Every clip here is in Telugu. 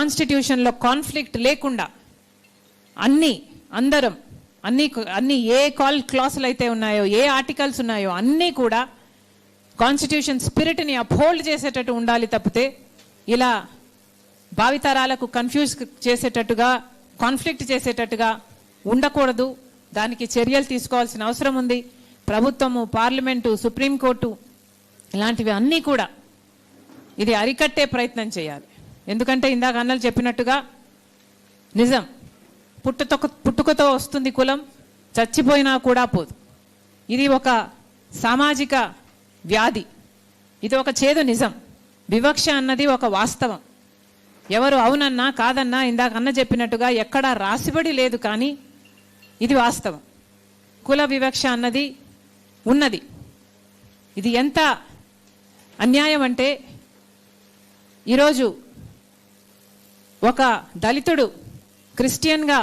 కాన్స్టిట్యూషన్లో కాన్ఫ్లిక్ట్ లేకుండా అన్ని ఏ క్లాసులు అయితే ఉన్నాయో, ఏ ఆర్టికల్స్ ఉన్నాయో అన్నీ కూడా కాన్స్టిట్యూషన్ స్పిరిట్ని అప్హోల్డ్ చేసేటట్టు ఉండాలి తప్పితే ఇలా భావితరాలకు కన్ఫ్యూజ్ చేసేటట్టుగా, కాన్ఫ్లిక్ట్ చేసేటట్టుగా ఉండకూడదు. దానికి చర్యలు తీసుకోవాల్సిన అవసరం ఉంది. ప్రభుత్వము, పార్లమెంటు, సుప్రీంకోర్టు ఇలాంటివి అన్నీ కూడా ఇది అరికట్టే ప్రయత్నం చేయాలి. ఎందుకంటే ఇందాక అన్నలు చెప్పినట్టుగా నిజం, పుట్టుకతో వస్తుంది కులం, చచ్చిపోయినా కూడా పోదు. ఇది ఒక సామాజిక వ్యాధి, ఇది ఒక చేదు నిజం. వివక్ష అన్నది ఒక వాస్తవం. ఎవరు అవునన్నా కాదన్నా ఇందాక అన్న చెప్పినట్టుగా ఎక్కడా రాసిబడి లేదు, కానీ ఇది వాస్తవం. కుల వివక్ష అన్నది ఉన్నది. ఇది ఎంత అన్యాయం అంటే, ఈరోజు ఒక దళితుడు క్రిస్టియన్గా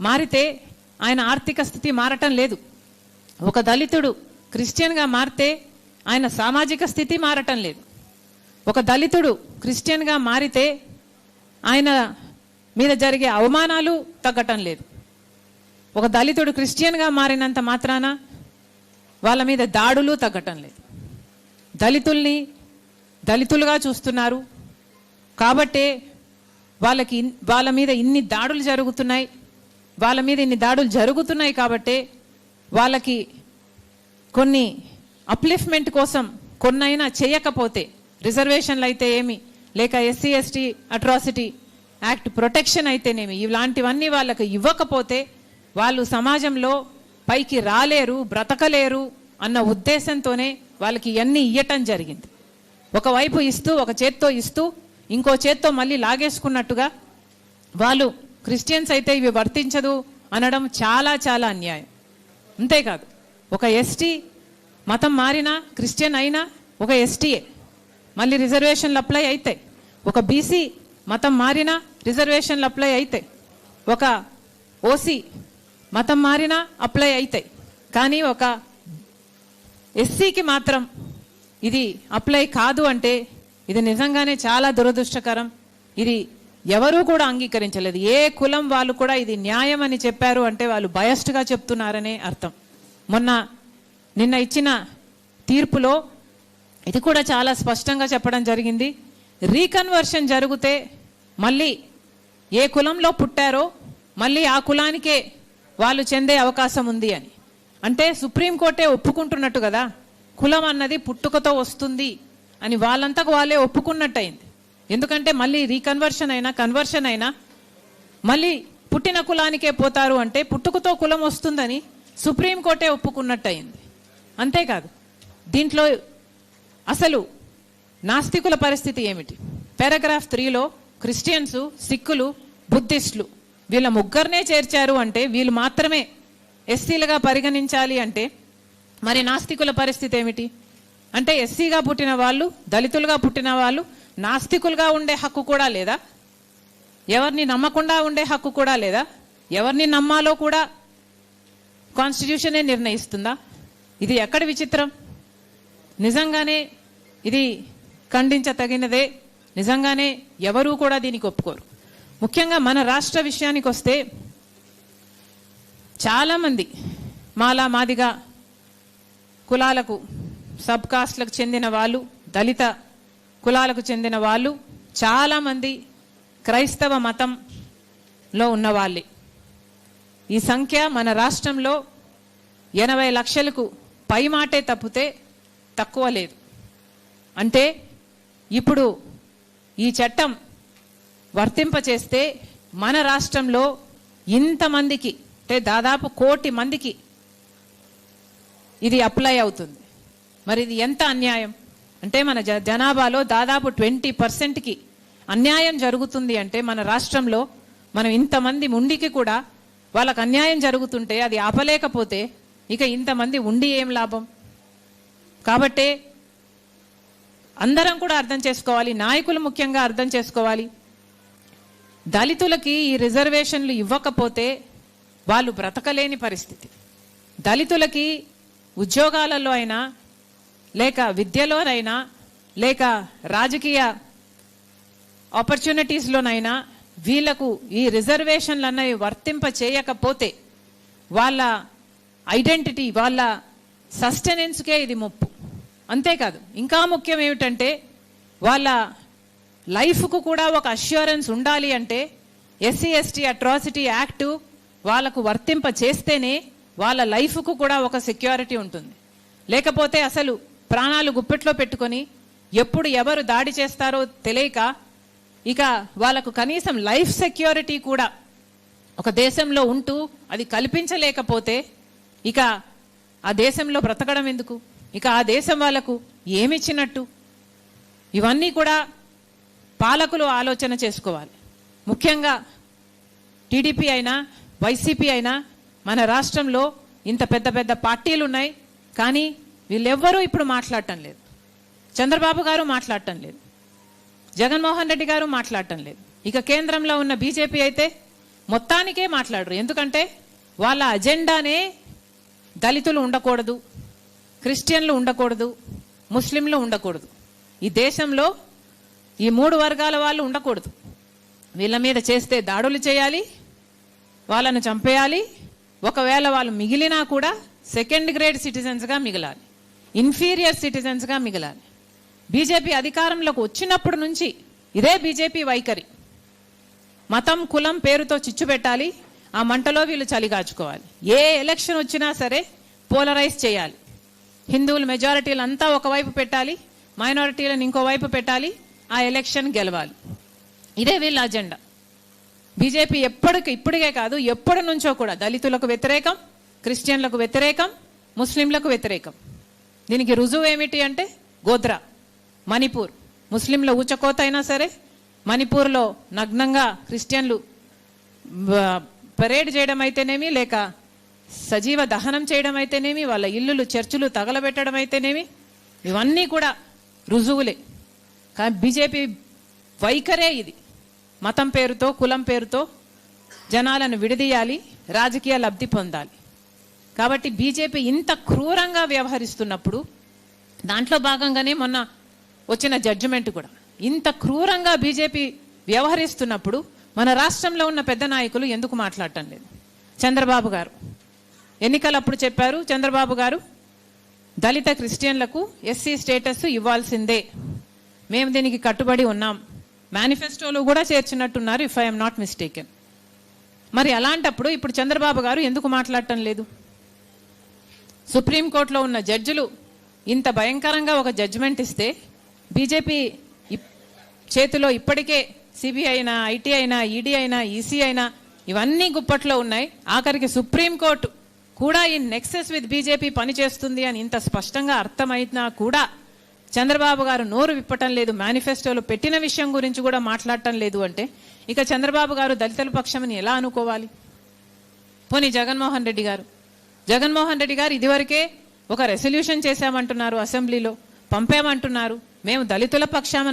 మారితే ఆయన ఆర్థిక స్థితి మారటం లేదు. ఒక దళితుడు క్రిస్టియన్గా మారితే ఆయన సామాజిక స్థితి మారటం లేదు. ఒక దళితుడు క్రిస్టియన్గా మారితే ఆయన మీద జరిగే అవమానాలు తగ్గటం లేదు. ఒక దళితుడు క్రిస్టియన్గా మారినంత మాత్రాన వాళ్ళ మీద దాడులు తగ్గటం లేదు. దళితుల్ని దళితులుగా చూస్తున్నారు కాబట్టే వాళ్ళ మీద ఇన్ని దాడులు జరుగుతున్నాయి కాబట్టే వాళ్ళకి కొన్ని అప్లిఫ్ట్మెంట్ కోసం కొన్నైనా చేయకపోతే, రిజర్వేషన్లు అయితే ఏమి, లేక SC ST atrocity act protection అయితేనేమి, ఇలాంటివన్నీ వాళ్ళకి ఇవ్వకపోతే వాళ్ళు సమాజంలో పైకి రాలేరు, బ్రతకలేరు అన్న ఉద్దేశంతోనే వాళ్ళకి ఇవన్నీ ఇవ్వటం జరిగింది. ఒకవైపు ఇస్తూ, ఒక చేత్తో ఇస్తూ ఇంకో చేత్తో మళ్ళీ లాగేసుకున్నట్టుగా వాళ్ళు క్రిస్టియన్స్ అయితే ఇవి వర్తించదు అనడం చాలా చాలా అన్యాయం. అంతేకాదు, ఒక ఎస్టీ మతం మారినా, క్రిస్టియన్ అయినా ఒక ఎస్టీయే, మళ్ళీ రిజర్వేషన్లు అప్లై అవుతాయి. ఒక బీసీ మతం మారినా రిజర్వేషన్లు అప్లై అవుతాయి. ఒక ఓసీ మతం మారినా అప్లై అవుతాయి. కానీ ఒక ఎస్సీకి మాత్రం ఇది అప్లై కాదు అంటే ఇది నిజంగానే చాలా దురదృష్టకరం. ఇది ఎవరూ కూడా అంగీకరించలేదు. ఏ కులం వాళ్ళు కూడా ఇది న్యాయం అని చెప్పారు అంటే వాళ్ళు బయస్డ్గా చెప్తున్నారనే అర్థం. నిన్న ఇచ్చిన తీర్పులో ఇది కూడా చాలా స్పష్టంగా చెప్పడం జరిగింది. రీకన్వర్షన్ జరిగితే మళ్ళీ ఏ కులంలో పుట్టారో మళ్ళీ ఆ కులానికే వాళ్ళు చెందే అవకాశం ఉంది అని. అంటే సుప్రీంకోర్టే ఒప్పుకుంటున్నట్టు కదా, కులం అన్నది పుట్టుకతో వస్తుంది అని వాళ్ళంతకు వాళ్ళే ఒప్పుకున్నట్టు అయింది. ఎందుకంటే మళ్ళీ రీకన్వర్షన్ అయినా కన్వర్షన్ అయినా మళ్ళీ పుట్టిన కులానికే పోతారు అంటే పుట్టుకతో కులం వస్తుందని సుప్రీంకోర్టే ఒప్పుకున్నట్టు అయింది. అంతేకాదు, దీంట్లో అసలు నాస్తికుల పరిస్థితి ఏమిటి? పారాగ్రాఫ్ 3లో క్రిస్టియన్స్, సిక్కులు, బుద్ధిస్టులు వీళ్ళ ముగ్గురినే చేర్చారు అంటే, వీళ్ళు మాత్రమే ఎస్సీలుగా పరిగణించాలి అంటే మరి నాస్తికుల పరిస్థితి ఏమిటి? అంటే ఎస్సీగా పుట్టిన వాళ్ళు, దళితులుగా పుట్టిన వాళ్ళు నాస్తికులుగా ఉండే హక్కు కూడా లేదా? ఎవరిని నమ్మకుండా ఉండే హక్కు కూడా లేదా? ఎవరిని నమ్మాలో కూడా కాన్స్టిట్యూషనే నిర్ణయిస్తుందా? ఇది ఎక్కడి విచిత్రం? నిజంగానే ఇది ఖండించతగినదే. నిజంగానే ఎవరూ కూడా దీనికి ఒప్పుకోరు. ముఖ్యంగా మన రాష్ట్ర విషయానికి వస్తే చాలామంది మాలా మాదిగా కులాలకు, సబ్ కాస్ట్లకు చెందిన వాళ్ళు, దళిత కులాలకు చెందిన వాళ్ళు చాలామంది క్రైస్తవ మతంలో ఉన్నవాళ్ళే. ఈ సంఖ్య మన రాష్ట్రంలో 80 లక్షలకు పై మాటే తప్పితే తక్కువ లేదు. అంటే ఇప్పుడు ఈ చట్టం వర్తింపచేస్తే మన రాష్ట్రంలో ఇంతమందికి, అంటే దాదాపు 1 కోటి మందికి ఇది అప్లై అవుతుంది. మరి ఇది ఎంత అన్యాయం అంటే, మన జనాభాలో దాదాపు 20%కి అన్యాయం జరుగుతుంది అంటే మన రాష్ట్రంలో మనం ఇంతమంది ఉండికి కూడా వాళ్ళకు అన్యాయం జరుగుతుంటే అది ఆపలేకపోతే ఇక ఇంతమంది ఉండి ఏం లాభం? కాబట్టే అందరం కూడా అర్థం చేసుకోవాలి, నాయకులు ముఖ్యంగా అర్థం చేసుకోవాలి. దళితులకి ఈ రిజర్వేషన్లు ఇవ్వకపోతే వాళ్ళు బ్రతకలేని పరిస్థితి. దళితులకి ఉద్యోగాలలో అయినా, లేక విద్యలోనైనా, లేక రాజకీయ ఆపర్చునిటీస్లోనైనా, వీళ్లకు ఈ రిజర్వేషన్లు అన్నవి వర్తింప చేయకపోతే వాళ్ళ ఐడెంటిటీ, వాళ్ళ సస్టెనెన్స్కే ఇది ముప్పు. అంతేకాదు, ఇంకా ముఖ్యం ఏమిటంటే వాళ్ళ లైఫ్కు కూడా ఒక అష్యూరెన్స్ ఉండాలి. అంటే ఎస్సీ ఎస్టీ అట్రాసిటీ యాక్టు వాళ్ళకు వర్తింప చేస్తేనే వాళ్ళ లైఫ్కు కూడా ఒక సెక్యూరిటీ ఉంటుంది. లేకపోతే అసలు ప్రాణాలు గుప్పెట్లో పెట్టుకొని ఎప్పుడు ఎవరు దాడి చేస్తారో తెలియక ఇక వాళ్ళకు కనీసం లైఫ్ సెక్యూరిటీ కూడా ఒక దేశంలో ఉంటూ అది కల్పించలేకపోతే ఇక ఆ దేశంలో బ్రతకడం ఎందుకు? ఇక ఆ దేశం వాళ్ళకు ఏమిచ్చినట్టు? ఇవన్నీ కూడా పాలకులు ఆలోచన చేసుకోవాలి. ముఖ్యంగా టీడీపీ అయినా వైసీపీ అయినా మన రాష్ట్రంలో ఇంత పెద్ద పెద్ద పార్టీలు ఉన్నాయి, కానీ వీళ్ళెవ్వరూ ఇప్పుడు మాట్లాడటం లేదు. చంద్రబాబు గారు మాట్లాడటం లేదు, జగన్మోహన్ రెడ్డి గారు మాట్లాడటం లేదు. ఇక కేంద్రంలో ఉన్న బీజేపీ అయితే మొత్తానికే మాట్లాడరు. ఎందుకంటే వాళ్ళ అజెండానే దళితులు ఉండకూడదు, క్రిస్టియన్లు ఉండకూడదు, ముస్లింలు ఉండకూడదు. ఈ దేశంలో ఈ 3 వర్గాల వాళ్ళు ఉండకూడదు. వీళ్ళ మీద చేస్తే దాడులు చేయాలి, వాళ్ళను చంపేయాలి. ఒకవేళ వాళ్ళు మిగిలినా కూడా సెకండ్ గ్రేడ్ సిటిజన్స్గా మిగలాలి, ఇన్ఫీరియర్ సిటిజన్స్గా మిగలాలి. బీజేపీ అధికారంలోకి వచ్చినప్పటి నుంచి ఇదే బీజేపీ వైఖరి. మతం కులం పేరుతో చిచ్చు పెట్టాలి, ఆ మంటలో వీళ్ళు చలిగాచుకోవాలి. ఏ ఎలక్షన్ వచ్చినా సరే పోలరైజ్ చేయాలి. హిందువులు మెజారిటీలు అంతా ఒకవైపు పెట్టాలి, మైనారిటీలను ఇంకోవైపు పెట్టాలి, ఆ ఎలక్షన్ గెలవాలి. ఇదే వీళ్ళ అజెండా. బీజేపీ ఇప్పటికే కాదు, ఎప్పటి నుంచో కూడా దళితులకు వ్యతిరేకం, క్రిస్టియన్లకు వ్యతిరేకం, ముస్లింలకు వ్యతిరేకం. దీనికి రుజువు ఏమిటి అంటే గోధ్రా, మణిపూర్. ముస్లింల ఊచకోత అయినా సరే మణిపూర్లో నగ్నంగా క్రిస్టియన్లు పరేడ్ చేయడం అయితేనేమి, లేక సజీవ దహనం చేయడం అయితేనేమి, వాళ్ళ ఇల్లులు చర్చిలు తగలబెట్టడం అయితేనేమి, ఇవన్నీ కూడా రుజువులే. కానీ బీజేపీ వైఖరే ఇది. మతం పేరుతో కులం పేరుతో జనాలను విడదీయాలి, రాజకీయ లబ్ధి పొందాలి. కాబట్టి బీజేపీ ఇంత క్రూరంగా వ్యవహరిస్తున్నప్పుడు, దాంట్లో భాగంగానే మొన్న వచ్చిన జడ్జిమెంట్ కూడా ఇంత క్రూరంగా బీజేపీ వ్యవహరిస్తున్నప్పుడు మన రాష్ట్రంలో ఉన్న పెద్ద నాయకులు ఎందుకు మాట్లాడటం లేదు? చంద్రబాబు గారు ఎన్నికలప్పుడు చెప్పారు, చంద్రబాబు గారు దళిత క్రిస్టియన్లకు ఎస్సీ స్టేటస్ ఇవ్వాల్సిందే, మేము దీనికి కట్టుబడి ఉన్నాం, మేనిఫెస్టోలో కూడా చేర్చినట్టున్నారు ఇఫ్ ఐఎమ్ నాట్ మిస్టేకెన్. మరి అలాంటప్పుడు ఇప్పుడు చంద్రబాబు గారు ఎందుకు మాట్లాడటం లేదు? సుప్రీంకోర్టులో ఉన్న జడ్జిలు ఇంత భయంకరంగా ఒక జడ్జిమెంట్ ఇస్తే బీజేపీ చేతిలో ఇప్పటికే సిబిఐ అయినా, ఐటీ అయినా, ఈడీ అయినా, ఈసీ అయినా ఇవన్నీ గుప్పట్లో ఉన్నాయి. ఆఖరికి సుప్రీంకోర్టు కూడా ఈ నెక్సెస్ విత్ బీజేపీ పనిచేస్తుంది అని ఇంత స్పష్టంగా అర్థమైనా కూడా చంద్రబాబు గారు నోరు విప్పటం లేదు, మేనిఫెస్టోలో పెట్టిన విషయం గురించి కూడా మాట్లాడటం లేదు. అంటే ఇక చంద్రబాబు గారు దళితుల పక్షమని ఎలా అనుకోవాలి? పోనీ జగన్మోహన్ రెడ్డి గారు ఇదివరకే ఒక రెసల్యూషన్ చేశామంటున్నారు, అసెంబ్లీలో పంపామంటున్నారు, మేము దళితుల పక్షాన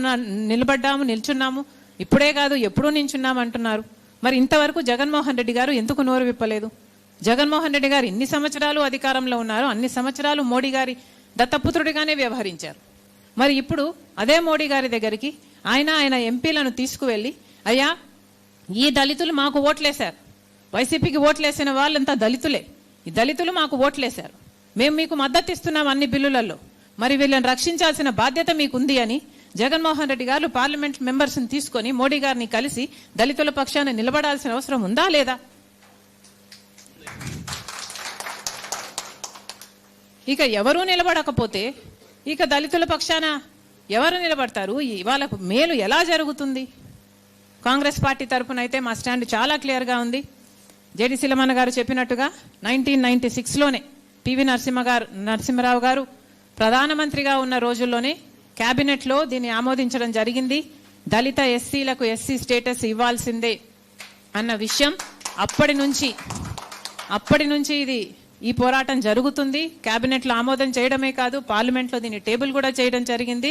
నిల్చున్నాము, ఇప్పుడే కాదు ఎప్పుడూ నించున్నాము అంటున్నారు. మరి ఇంతవరకు జగన్మోహన్ రెడ్డి గారు ఎందుకు నోరు విప్పలేదు? జగన్మోహన్ రెడ్డి గారు ఇన్ని సంవత్సరాలు అధికారంలో ఉన్నారు, అన్ని సంవత్సరాలు మోడీ గారి దత్తపుత్రుడిగానే వ్యవహరించారు. మరి ఇప్పుడు అదే మోడీ గారి దగ్గరికి ఆయన ఎంపీలను తీసుకువెళ్ళి, అయ్యా ఈ దళితులు మాకు ఓట్లేశారు, వైసీపీకి ఓట్లేసిన వాళ్ళంతా దళితులే, ఈ దళితులు మాకు ఓట్లేశారు, మేము మీకు మద్దతు ఇస్తున్నాం అన్ని బిల్లులలో, మరి వీళ్ళని రక్షించాల్సిన బాధ్యత మీకుంది అని జగన్మోహన్ రెడ్డి గారు పార్లమెంట్ మెంబర్స్ని తీసుకొని మోడీ గారిని కలిసి దళితుల పక్షాన నిలబడాల్సిన అవసరం ఉందా లేదా? ఇక ఎవరూ నిలబడకపోతే ఇక దళితుల పక్షాన ఎవరు నిలబడతారు? వాళ్ళకు మేలు ఎలా జరుగుతుంది? కాంగ్రెస్ పార్టీ తరఫున అయితే మా స్టాండ్ చాలా క్లియర్గా ఉంది. జేడి సిలమన్న గారు చెప్పినట్టుగా 1996లోనే పివి నరసింహరావు గారు ప్రధానమంత్రిగా ఉన్న రోజుల్లోనే క్యాబినెట్లో దీన్ని ఆమోదించడం జరిగింది. దళిత ఎస్సీలకు ఎస్సీ స్టేటస్ ఇవ్వాల్సిందే అన్న విషయం అప్పటి నుంచి ఈ పోరాటం జరుగుతుంది. క్యాబినెట్లో ఆమోదం చేయడమే కాదు, పార్లమెంట్లో దీన్ని టేబుల్ కూడా చేయడం జరిగింది.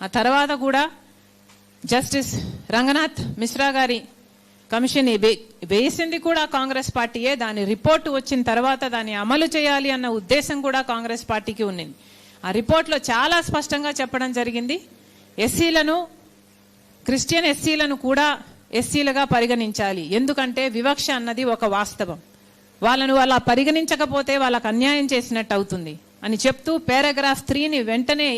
ఆ తర్వాత కూడా జస్టిస్ రంగనాథ్ మిశ్రా గారి కమిషన్ వేసింది కూడా కాంగ్రెస్ పార్టీయే. దాని రిపోర్టు వచ్చిన తర్వాత దాన్ని అమలు చేయాలి అన్న ఉద్దేశం కూడా కాంగ్రెస్ పార్టీకి ఉన్నింది. ఆ రిపోర్ట్లో చాలా స్పష్టంగా చెప్పడం జరిగింది, క్రిస్టియన్ ఎస్సీలను కూడా ఎస్సీలుగా పరిగణించాలి. ఎందుకంటే వివక్ష అన్నది ఒక వాస్తవం. వాళ్ళను అలా పరిగణించకపోతే వాళ్ళకు అన్యాయం చేసినట్టు అవుతుంది అని చెప్తూ పారాగ్రాఫ్ 3ని వెంటనే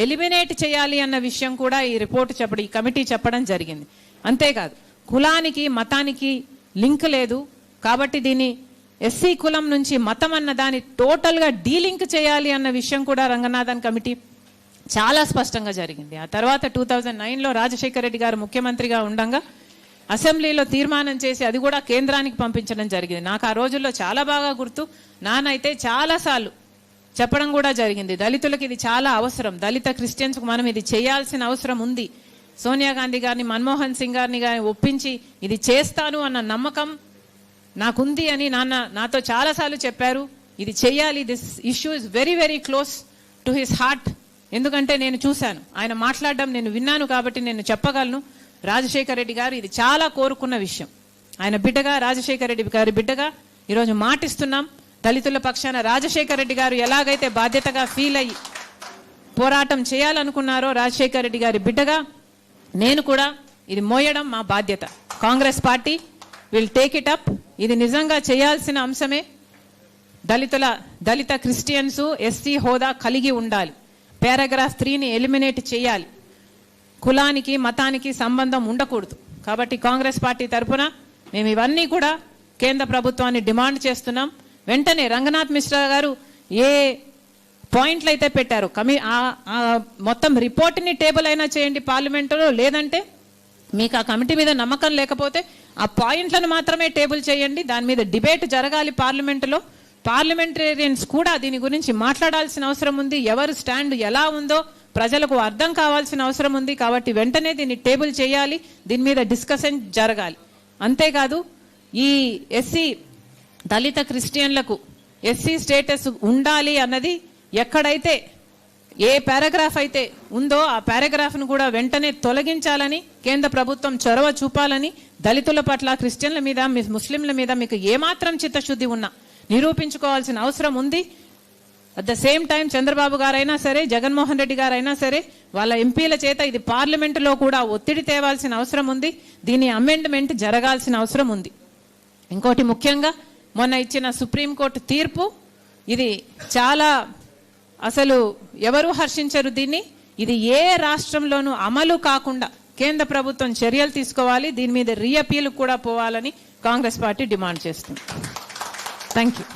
ఎలిమినేట్ చేయాలి అన్న విషయం కూడా ఈ రిపోర్ట్ ఈ కమిటీ చెప్పడం జరిగింది. అంతేకాదు కులానికి మతానికి లింక్ లేదు కాబట్టి దీన్ని ఎస్సీ కులం నుంచి మతం అన్న దాన్ని టోటల్గా డీలింక్ చేయాలి అన్న విషయం కూడా రంగనాథన్ కమిటీ చాలా స్పష్టంగా జరిగింది. ఆ తర్వాత 2009లో రాజశేఖర రెడ్డి గారు ముఖ్యమంత్రిగా ఉండగా అసెంబ్లీలో తీర్మానం చేసి అది కూడా కేంద్రానికి పంపించడం జరిగింది. నాకు ఆ రోజుల్లో చాలా బాగా గుర్తు. నానైతే చాలాసార్లు చెప్పడం కూడా జరిగింది, దళితులకు ఇది చాలా అవసరం, దళిత క్రిస్టియన్స్కు మనం ఇది చేయాల్సిన అవసరం ఉంది. సోనియా గాంధీ గారిని, మన్మోహన్ సింగ్ గారిని ఒప్పించి ఇది చేస్తాను అన్న నమ్మకం నాకుంది అని నాతో చాలాసార్లు చెప్పారు. ఇది చెయ్యాలి, this issue is very very close to his heart. ఎందుకంటే నేను చూశాను, ఆయన మాట్లాడడం నేను విన్నాను కాబట్టి నేను చెప్పగలను. రాజశేఖర రెడ్డి గారు ఇది చాలా కోరుకున్న విషయం. ఆయన బిడ్డగా, రాజశేఖర రెడ్డి గారి బిడ్డగా ఈరోజు మాటిస్తున్నాం. దళితుల పక్షాన రాజశేఖర రెడ్డి గారు ఎలాగైతే బాధ్యతగా ఫీల్ అయ్యి పోరాటం చేయాలనుకున్నారో రాజశేఖర రెడ్డి గారి బిడ్డగా నేను కూడా ఇది మోయడం మా బాధ్యత. Congress party will take it up. ఇది నిజంగా చేయాల్సిన అంశమే. దళిత క్రిస్టియన్స్ ఎస్సీ హోదా కలిగి ఉండాలి. పారాగ్రాఫ్ 3ని ఎలిమినేట్ చేయాలి. కులానికి మతానికి సంబంధం ఉండకూడదు. కాబట్టి కాంగ్రెస్ పార్టీ తరఫున మేము ఇవన్నీ కూడా కేంద్ర ప్రభుత్వాన్ని డిమాండ్ చేస్తున్నాం. వెంటనే రంగనాథ్ మిశ్రా గారు ఏ పాయింట్లు అయితే పెట్టారు మొత్తం రిపోర్ట్ని టేబుల్ అయినా చేయండి పార్లమెంటులో, లేదంటే మీకు ఆ కమిటీ మీద నమ్మకం లేకపోతే ఆ పాయింట్లను మాత్రమే టేబుల్ చేయండి. దాని మీద డిబేట్ జరగాలి పార్లమెంటులో. పార్లమెంటేరియన్స్ కూడా దీని గురించి మాట్లాడాల్సిన అవసరం ఉంది. ఎవరు స్టాండ్ ఎలా ఉందో ప్రజలకు అర్థం కావాల్సిన అవసరం ఉంది. కాబట్టి వెంటనే దీన్ని టేబుల్ చేయాలి, దీని మీద డిస్కషన్ జరగాలి. అంతేకాదు ఈ ఎస్సీ దళిత క్రిస్టియన్లకు ఎస్సీ స్టేటస్ ఉండాలి అన్నది ఎక్కడైతే ఏ పారాగ్రాఫ్ అయితే ఉందో ఆ పారాగ్రాఫ్ను కూడా వెంటనే తొలగించాలని కేంద్ర ప్రభుత్వం చొరవ చూపాలని, దళితుల పట్ల, క్రిస్టియన్ల మీద, ముస్లింల మీద మీకు ఏమాత్రం చిత్తశుద్ధి ఉన్నా నిరూపించుకోవాల్సిన అవసరం ఉంది. At the same time Chandrababu గారైనా సరే, జగన్మోహన్ రెడ్డి గారైనా సరే వాళ్ళ ఎంపీల చేత ఇది పార్లమెంటులో కూడా ఒత్తిడి తేవాల్సిన అవసరం ఉంది. దీని అమెండ్మెంట్ జరగాల్సిన అవసరం ఉంది. ఇంకోటి ముఖ్యంగా మొన్న ఇచ్చిన సుప్రీంకోర్టు తీర్పు ఇది చాలా అసలు ఎవరు హర్షించరు దీన్ని. ఇది ఏ రాష్ట్రంలోనూ అమలు కాకుండా కేంద్ర ప్రభుత్వం చర్యలు తీసుకోవాలి. దీని మీద రీఅపీల్ కూడా పోవాలని కాంగ్రెస్ పార్టీ డిమాండ్ చేస్తుంది. Thank you.